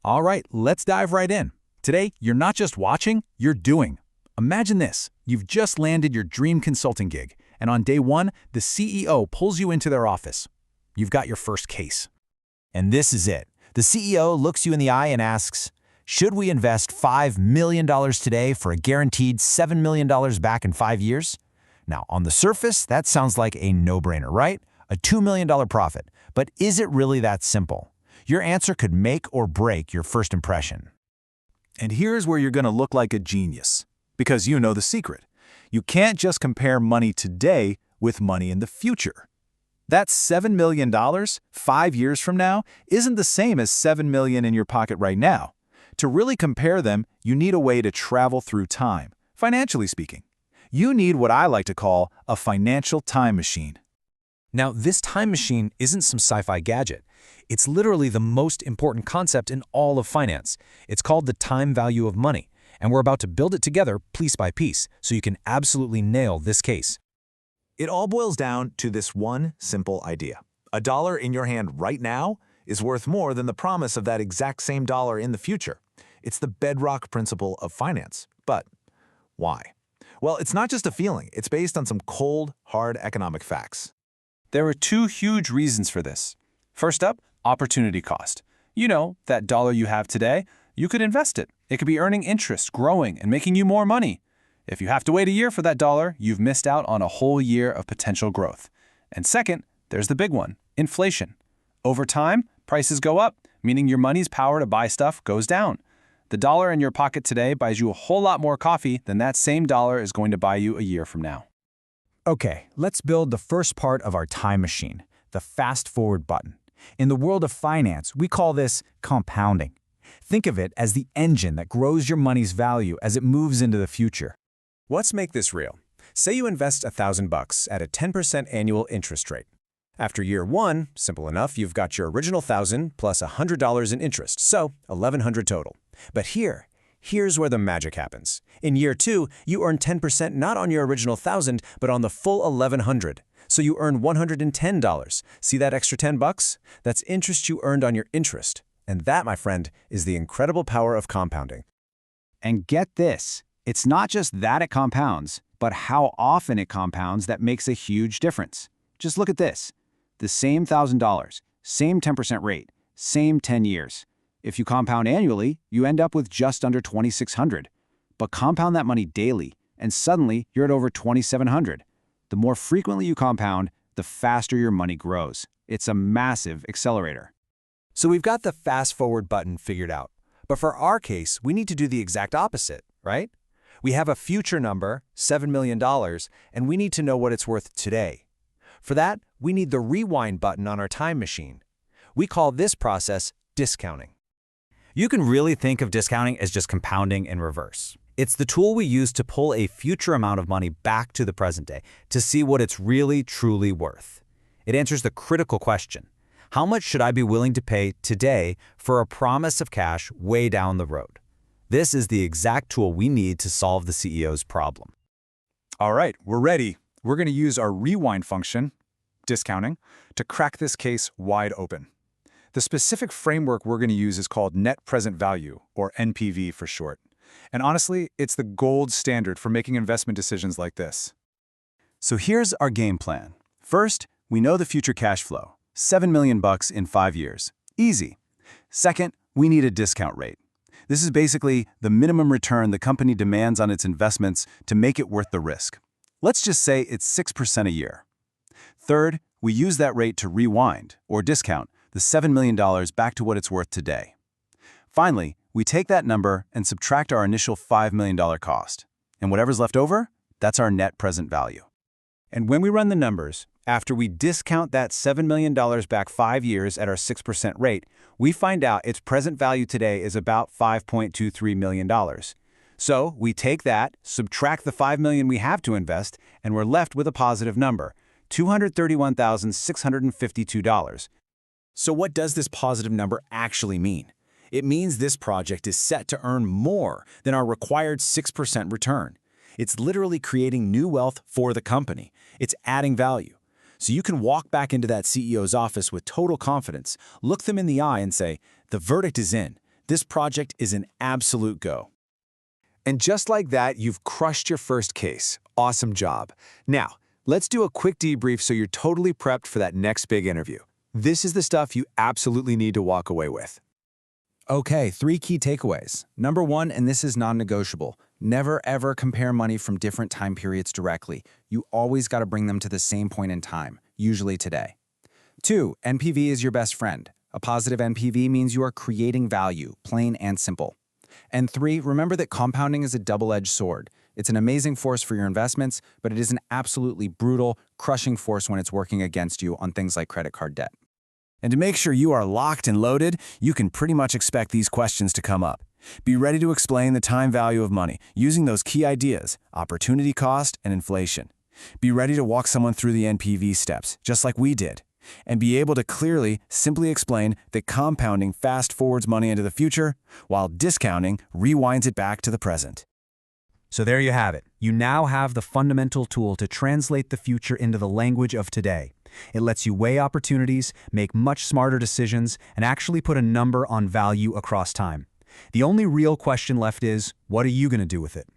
All right, let's dive right in. Today, you're not just watching, you're doing. Imagine this. You've just landed your dream consulting gig, and on day one, the CEO pulls you into their office. You've got your first case. And this is it. The CEO looks you in the eye and asks, should we invest $5 million today for a guaranteed $7 million back in 5 years? Now, on the surface, that sounds like a no-brainer, right? A $2 million profit. But is it really that simple? Your answer could make or break your first impression. And here's where you're going to look like a genius, because you know the secret. You can't just compare money today with money in the future. That $7 million 5 years from now isn't the same as $7 million in your pocket right now. To really compare them, you need a way to travel through time, financially speaking. You need what I like to call a financial time machine. Now, this time machine isn't some sci-fi gadget. It's literally the most important concept in all of finance. It's called the time value of money, and we're about to build it together piece by piece so you can absolutely nail this case. It all boils down to this one simple idea. A dollar in your hand right now is worth more than the promise of that exact same dollar in the future. It's the bedrock principle of finance. But why? Well, it's not just a feeling. It's based on some cold, hard economic facts. There are two huge reasons for this. First up, opportunity cost. You know, that dollar you have today, you could invest it. It could be earning interest, growing, and making you more money. If you have to wait a year for that dollar, you've missed out on a whole year of potential growth. And second, there's the big one, inflation. Over time, prices go up, meaning your money's power to buy stuff goes down. The dollar in your pocket today buys you a whole lot more coffee than that same dollar is going to buy you a year from now. Okay, let's build the first part of our time machine, the fast-forward button. In the world of finance, we call this compounding. Think of it as the engine that grows your money's value as it moves into the future. Let's make this real. Say you invest $1,000 at a 10% annual interest rate. After year one, simple enough, you've got your original $1,000 plus $100 in interest, so $1,100 total. But here's where the magic happens. In year two, you earn 10% not on your original $1,000, but on the full $1,100. So you earn $110. See that extra $10? That's interest you earned on your interest. And that, my friend, is the incredible power of compounding. And get this, it's not just that it compounds, but how often it compounds that makes a huge difference. Just look at this. The same $1,000, same 10% rate, same 10 years. If you compound annually, you end up with just under $2,600. But compound that money daily, and suddenly you're at over $2,700. The more frequently you compound, the faster your money grows. It's a massive accelerator. So we've got the fast-forward button figured out. But for our case, we need to do the exact opposite, right? We have a future number, $7 million, and we need to know what it's worth today. For that, we need the rewind button on our time machine. We call this process discounting. You can really think of discounting as just compounding in reverse. It's the tool we use to pull a future amount of money back to the present day to see what it's really, truly worth. It answers the critical question: how much should I be willing to pay today for a promise of cash way down the road? This is the exact tool we need to solve the CEO's problem. All right, we're ready. We're going to use our rewind function, discounting, to crack this case wide open. The specific framework we're going to use is called net present value, or NPV for short. And honestly, it's the gold standard for making investment decisions like this. So here's our game plan. First, we know the future cash flow, $7 million in 5 years. Easy. Second, we need a discount rate. This is basically the minimum return the company demands on its investments to make it worth the risk. Let's just say it's 6% a year. Third, we use that rate to rewind, or discount, the $7 million back to what it's worth today. Finally, we take that number and subtract our initial $5 million cost. And whatever's left over, that's our net present value. And when we run the numbers, after we discount that $7 million back 5 years at our 6% rate, we find out its present value today is about $5.23 million. So we take that, subtract the $5 million we have to invest, and we're left with a positive number, $231,652. So what does this positive number actually mean? It means this project is set to earn more than our required 6% return. It's literally creating new wealth for the company. It's adding value. So you can walk back into that CEO's office with total confidence, look them in the eye and say, the verdict is in. This project is an absolute go. And just like that, you've crushed your first case. Awesome job. Now, let's do a quick debrief so you're totally prepped for that next big interview. This is the stuff you absolutely need to walk away with. Okay, 3 key takeaways. Number 1, and this is non-negotiable, never ever compare money from different time periods directly. You always got to bring them to the same point in time, usually today. 2, NPV is your best friend. A positive NPV means you are creating value, plain and simple. And 3, remember that compounding is a double-edged sword. It's an amazing force for your investments, but it is an absolutely brutal, crushing force when it's working against you on things like credit card debt. And to make sure you are locked and loaded, you can pretty much expect these questions to come up. Be ready to explain the time value of money using those key ideas, opportunity cost and inflation. Be ready to walk someone through the NPV steps, just like we did. And be able to clearly, simply explain that compounding fast-forwards money into the future, while discounting rewinds it back to the present. So there you have it. You now have the fundamental tool to translate the future into the language of today. It lets you weigh opportunities, make much smarter decisions, and actually put a number on value across time. The only real question left is, what are you going to do with it?